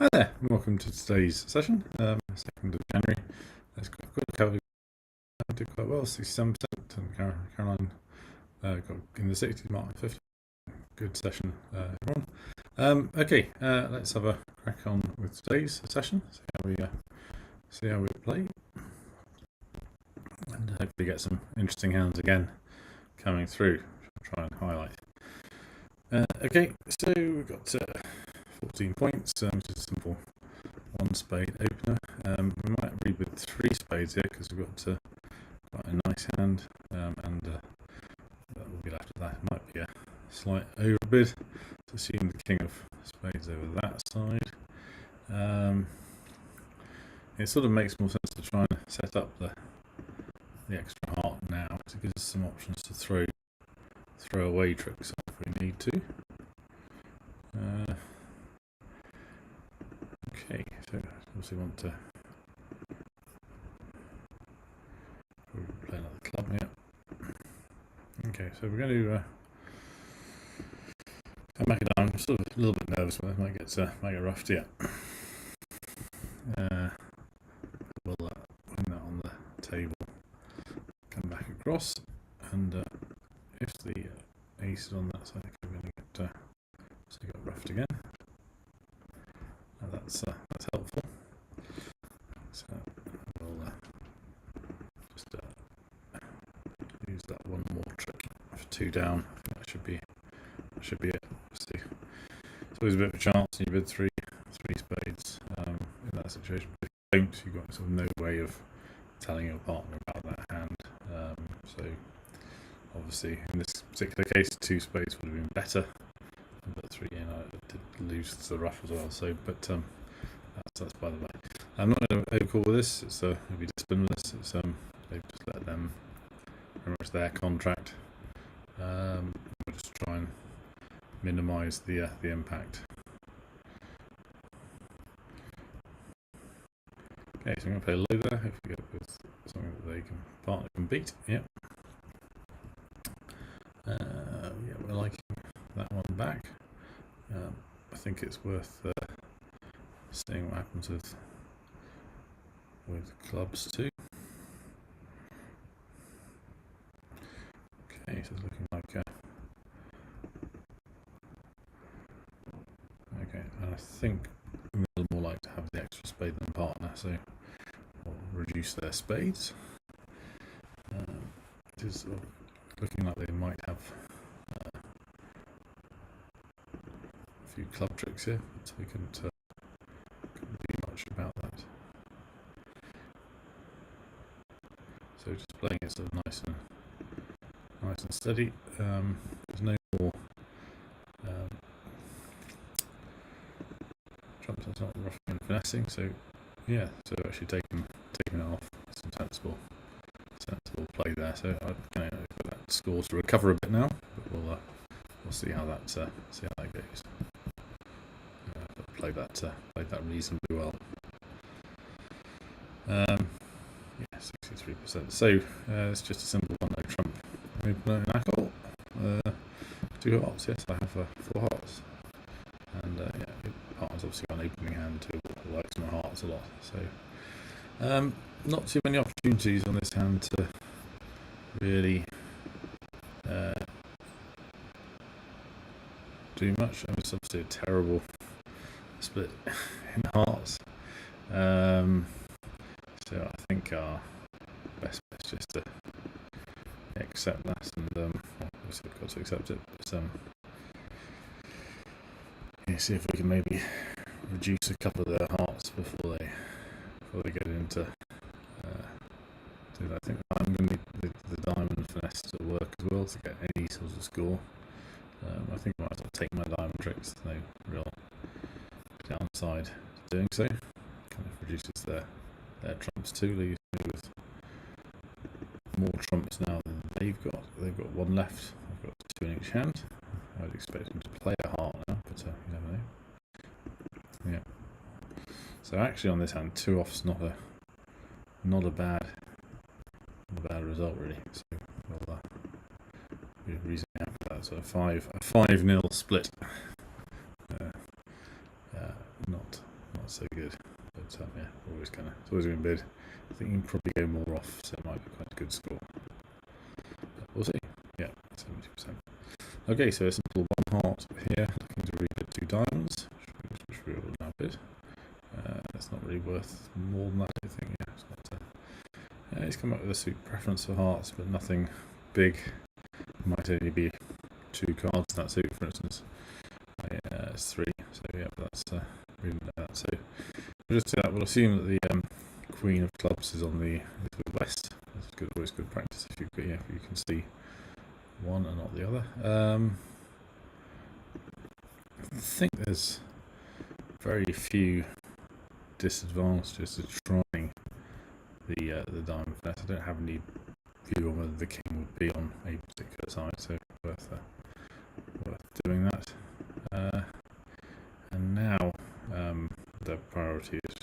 Hi there, and welcome to today's session, 2nd of January. Let's got cover did quite well, 67%, and Caroline got in the 60s mark, 50. Good session, everyone. Okay, let's have a crack on with today's session, see how we play, and hopefully get some interesting hands again coming through, which I'll try and highlight. Okay, so we've got 14 points, which is a simple one spade opener. We might read with 3 spades here because we've got quite a nice hand, and that will be after that. It might be a slight overbid to assume the king of spades over that side. It sort of makes more sense to try and set up the extra heart now to give us some options to throw away tricks if we need to. Okay, so obviously want to play another club here. Okay, so we're going to come back down. I'm sort of a little bit nervous, but it might get rough yet. We'll win that on the table. Come back across, and if the ace is on that side, we're going to get roughed again. That's helpful. So we'll just use that one more trick for 2 down. That should be it. See, it's always a bit of a chance. You bid three spades in that situation. But if you don't, you've got sort of no way of telling your partner about that hand. So obviously, in this particular case, 2 spades would have been better. But 3, I did lose to the rough as well. So, but that's by the way. I'm not going to ACOL with this. It's maybe discipline with this. It's they've just let them pretty much their contract. We'll just try and minimise the impact. Okay, so I'm going to play low there. Hopefully get with something that partner can beat. Yep. Yeah, we're liking that one back. I think it's worth seeing what happens with clubs too. Okay, so it's looking like okay, and I think they're more like to have the extra spade than partner, so we'll reduce their spades. It is looking like they might have a few club tricks here, but we couldn't do much about that. So just playing it sort of nice and steady. There's no more trumps. That's not roughing and finessing. So yeah, so actually taking it off. Some sensible play there. So I expect that score to recover a bit now, but we'll see how that goes. But played that reasonably well. Yeah, 63%. So it's just a simple one, no trump. An ACOL. 2 hearts. Yes, I have 4 hearts. And yeah, partner's obviously got an opening hand too. Likes my hearts a lot. So not too many opportunities on this hand to really do much. I mean, it's obviously a terrible split in hearts. So I think our best bet is just to accept that, and obviously we've got to accept it. But yeah, see if we can maybe reduce a couple of their hearts before they get into do that. I think I'm going to need the diamond finesse to work as well to get any sort of score. I think I might have to take my diamond tricks. No real downside to doing so. Kind of reduces their trumps too, leaves me with more trumps now than they've got. They've got 1 left. I've got 2 in each hand. I would expect them to play a heart now, but you never know. Yeah. So actually on this hand, 2 off's not a bad result really. So we'll be reasoning after that. So a 5-0 split. Not not so good. But yeah, it's always going to bid. I think you can probably go more off, so it might be quite a good score. But we'll see. Yeah, 70%. Okay, so a simple 1 heart here, looking to rebid 2 diamonds, which we will now bid. It's not really worth more than that, I think. Yeah, it's not. He's come up with a suit preference for hearts, but nothing big. It might only be 2 cards in that suit, for instance. It's 3, so yeah, but that's we didn't know that. So we'll just do that. We'll assume that the Queen of Clubs is on the west. That's good, always good practice if you can see one and not the other. I think there's very few disadvantages to trying the diamond finesse. I don't have any view on whether the king would be on a particular side, so worth doing that. And now the priority is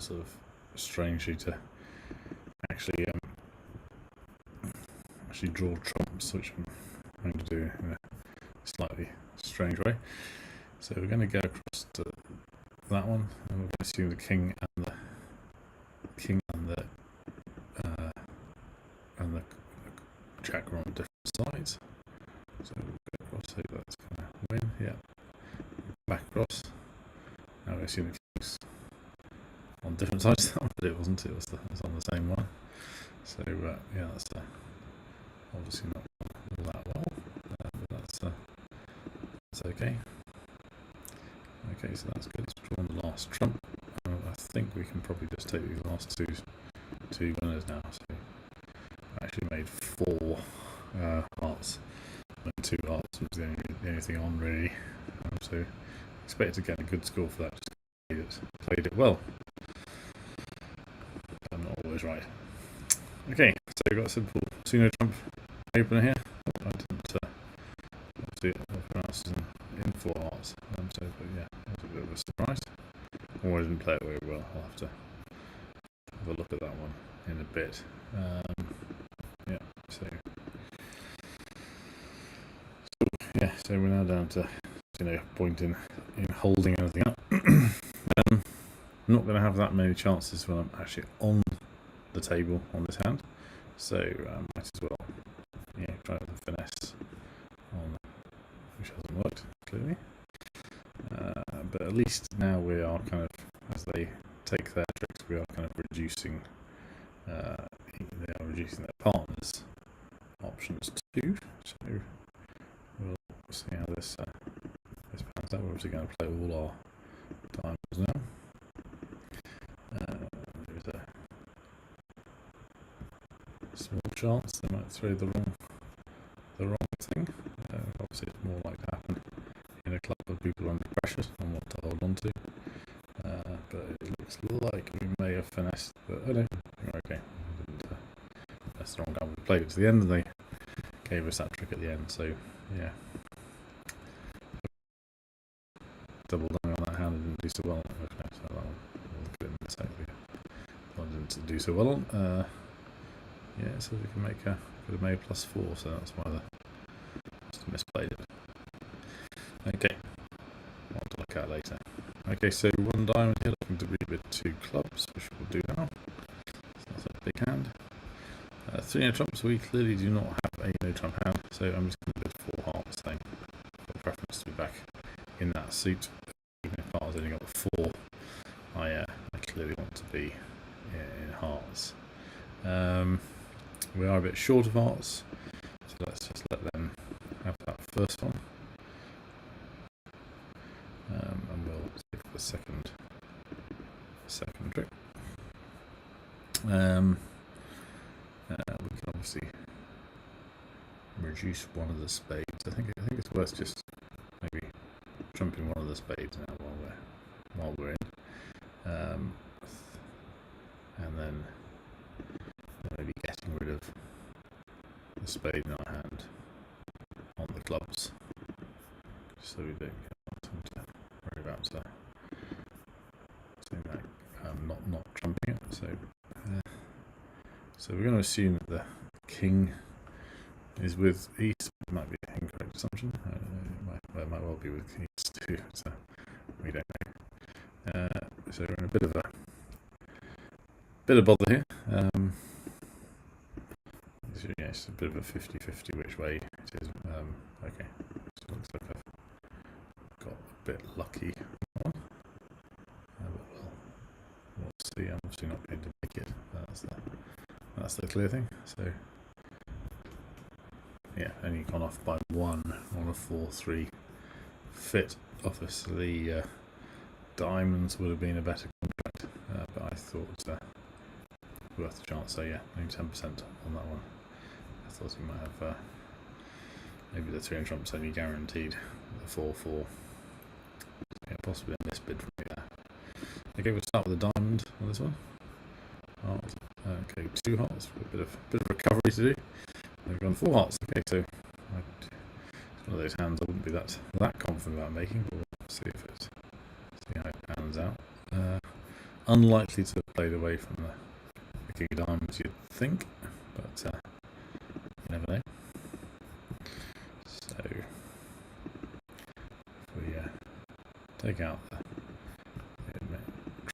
sort of strangely to actually draw trumps, which I'm going to do in a slightly strange way. So we're going to go across to that one, and we're going to assume the king and the jack are on different sides. So we'll go across, so that's going to win. Yeah, back across. Now we assume the king's on different sides, but it wasn't. It was on the same one. So yeah, that's obviously not all that well, but that's okay. Okay, so that's good. It's drawn the last trump. I think we can probably just take these last two winners now. So I actually made 4 hearts, and 2 hearts was the only thing on really. So expect to get a good score for that. Just played it well. I'm not always right. Okay, so we've got a simple Suno trump opener here. I didn't do it pronounced in 4 hearts. But yeah, that was a bit of a surprise. Or I didn't play it very well. I'll have to have a look at that one in a bit. Yeah, so we're now down to point in holding anything up. I'm not going to have that many chances when I'm actually on the table on this hand, so might as well try the finesse on, which hasn't worked clearly. But at least now we are kind of, as they take their tricks, we are kind of reducing. They are reducing their partners' options too. So we'll see how this pans out. We're obviously going to play all our diamonds now. There's a small chance they might throw the wrong thing. Obviously, it's more likely to happen in a club with people under pressure and what to hold on to. But it looks like we may have finessed. But oh no, we're okay. That's the wrong guy. We played it to the end, and they gave us that trick at the end. So yeah, double down on that hand and didn't do so well. Okay, so that one we'll get in a sec. One didn't do so well on. Yeah, so we can make could have made +4, so that's why just misplayed it. Okay, I'll have to look at later. Okay, so 1 diamond here, looking to rebid 2 clubs, which we'll do now. So that's a big hand. 3 no trumps, we clearly do not have a no trump hand, so I'm just going to bid 4 hearts then. Got preference to be back in that suit. Even if hearts only got 4, I clearly want to be in hearts. We are a bit short of hearts, so let's just let them have that first one. And we'll take the second trick. We can obviously reduce one of the spades. I think it's worth just maybe trumping one of the spades now while we're in, and then maybe getting rid of the spade in our hand on the clubs, so we don't get them to worry about saying that not trumping it. So we're going to assume that the king is with east. It might be an incorrect assumption. It might well be with east too. So we don't So we're in a bit of bother here. So yeah, it's a bit of a 50-50 which way it is. Okay, so it looks like I've got a bit lucky. But we'll see. I'm obviously not going to make it. That's the clear thing. So yeah, only gone off by 1 on a 4-3 fit. Obviously, diamonds would have been a better contract, but I thought worth a chance. So yeah, only 10% on that one. I thought he might have maybe the 300 trumps only guaranteed the 4-4. Yeah, possibly a misbid from me there. Okay, we'll start with a diamond on this one. Heart. Okay, 2 hearts. A bit of recovery to do. We've gone 4 hearts. Okay, so it's one of those hands I wouldn't be that confident about making, but we'll see how it pans out. Unlikely to have played away from the king of diamonds, you'd think, but you never know. So if we take out the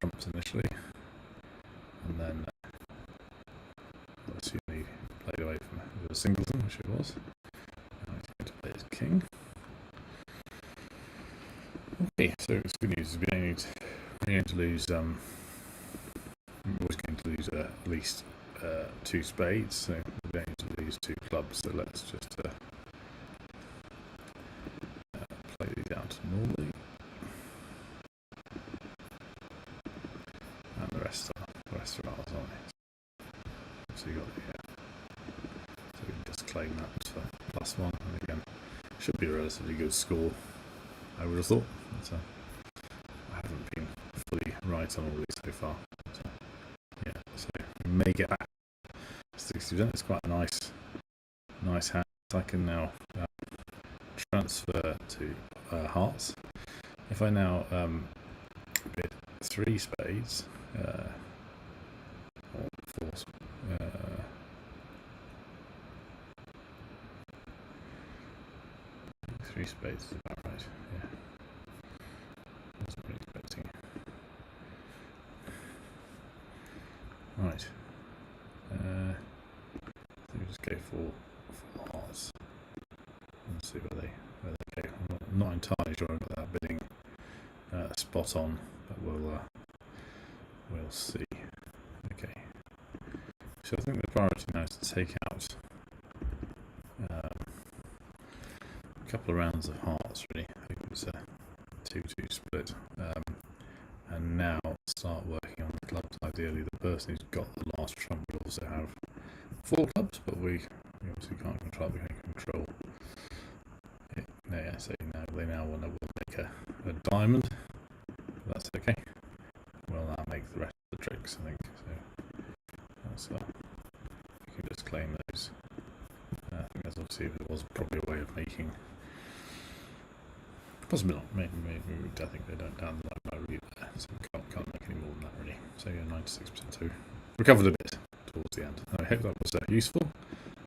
trumps initially, and then I'll assume he played away from a singleton, which it was. Now he's going to play his king. Okay, so it's good news. We're going to lose. We're always going to lose at least 2 spades, so we're going to lose 2 clubs. So let's just play these out normally, and the rest are ours, aren't they? So you got so we can just claim that for +1, and again, should be a relatively good score, I would have thought. But, I haven't been fully right on all these so far. But, yeah, so we may get back 60%. It's quite a nice hand. I can now transfer to hearts. If I now bid 3 spades, or 4, 3 spades is about right. Yeah, wasn't really expecting. Right. So we just go for hearts and see where they go. I'm not entirely sure about that bidding spot on, but we'll see. Okay. So I think the priority now is to take out a couple of rounds of hearts. Really, I think it was a 2-2 split, and now start working on the clubs. Ideally, the person who's got the last trump will also have 4 clubs, but we obviously can't control it. We can control it. Yeah, so now they want to make a diamond. That's okay. Well, that'll make the rest of the tricks, I think. So that's you can just claim those. I think that's obviously there was probably a way of making. Possibly not. Maybe I think they don't down the right route there, so we can't make any more than that really. So yeah, 96%. So recovered a bit towards the end. I hope that was useful.